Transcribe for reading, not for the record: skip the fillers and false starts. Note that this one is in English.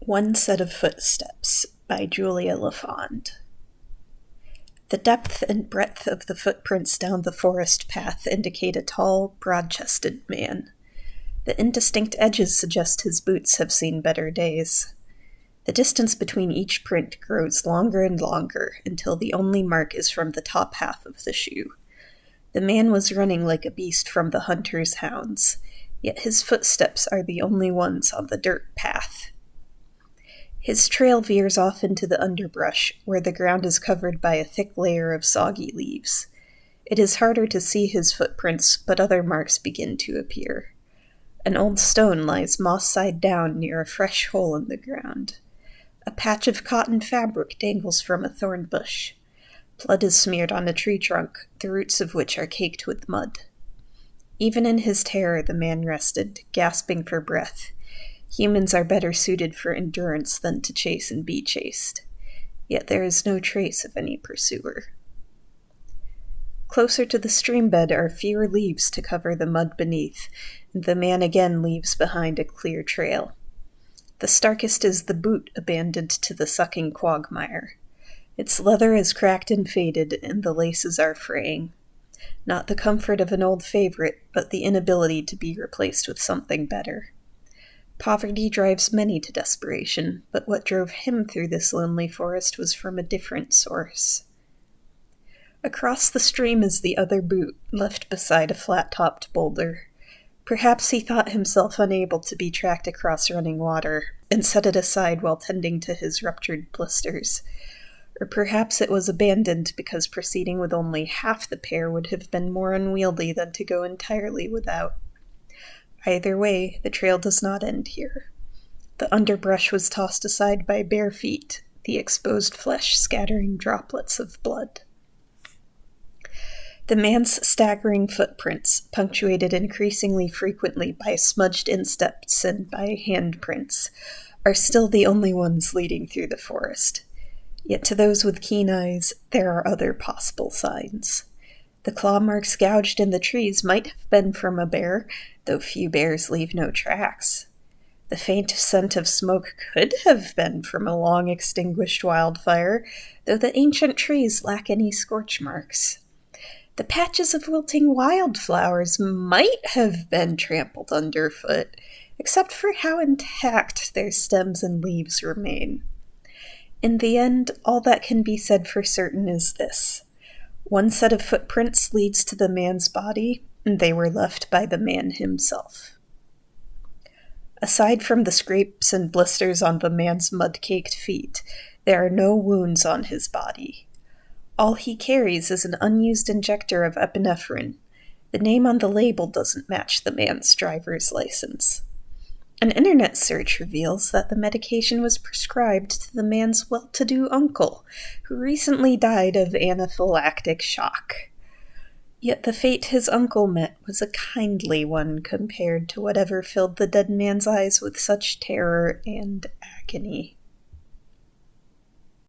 One Set of Footsteps by Julia LaFond. The depth and breadth of the footprints down the forest path indicate a tall, broad-chested man. The indistinct edges suggest his boots have seen better days. The distance between each print grows longer and longer until the only mark is from the top half of the shoe. The man was running like a beast from the hunter's hounds, yet his footsteps are the only ones on the dirt path. His trail veers off into the underbrush, where the ground is covered by a thick layer of soggy leaves. It is harder to see his footprints, but other marks begin to appear. An old stone lies moss-side down near a fresh hole in the ground. A patch of cotton fabric dangles from a thorn bush. Blood is smeared on a tree trunk, the roots of which are caked with mud. Even in his terror, the man rested, gasping for breath. Humans are better suited for endurance than to chase and be chased. Yet there is no trace of any pursuer. Closer to the stream bed are fewer leaves to cover the mud beneath, and the man again leaves behind a clear trail. The starkest is the boot abandoned to the sucking quagmire. Its leather is cracked and faded, and the laces are fraying. Not the comfort of an old favorite, but the inability to be replaced with something better. Poverty drives many to desperation, but what drove him through this lonely forest was from a different source. Across the stream is the other boot, left beside a flat-topped boulder. Perhaps he thought himself unable to be tracked across running water, and set it aside while tending to his ruptured blisters. Or perhaps it was abandoned because proceeding with only half the pair would have been more unwieldy than to go entirely without. Either way, the trail does not end here. The underbrush was tossed aside by bare feet, the exposed flesh scattering droplets of blood. The man's staggering footprints, punctuated increasingly frequently by smudged insteps and by handprints, are still the only ones leading through the forest. Yet to those with keen eyes, there are other possible signs. The claw marks gouged in the trees might have been from a bear, though few bears leave no tracks. The faint scent of smoke could have been from a long-extinguished wildfire, though the ancient trees lack any scorch marks. The patches of wilting wildflowers might have been trampled underfoot, except for how intact their stems and leaves remain. In the end, all that can be said for certain is this. One set of footprints leads to the man's body, and they were left by the man himself. Aside from the scrapes and blisters on the man's mud-caked feet, there are no wounds on his body. All he carries is an unused injector of epinephrine. The name on the label doesn't match the man's driver's license. An internet search reveals that the medication was prescribed to the man's well-to-do uncle, who recently died of anaphylactic shock. Yet the fate his uncle met was a kindly one compared to whatever filled the dead man's eyes with such terror and agony.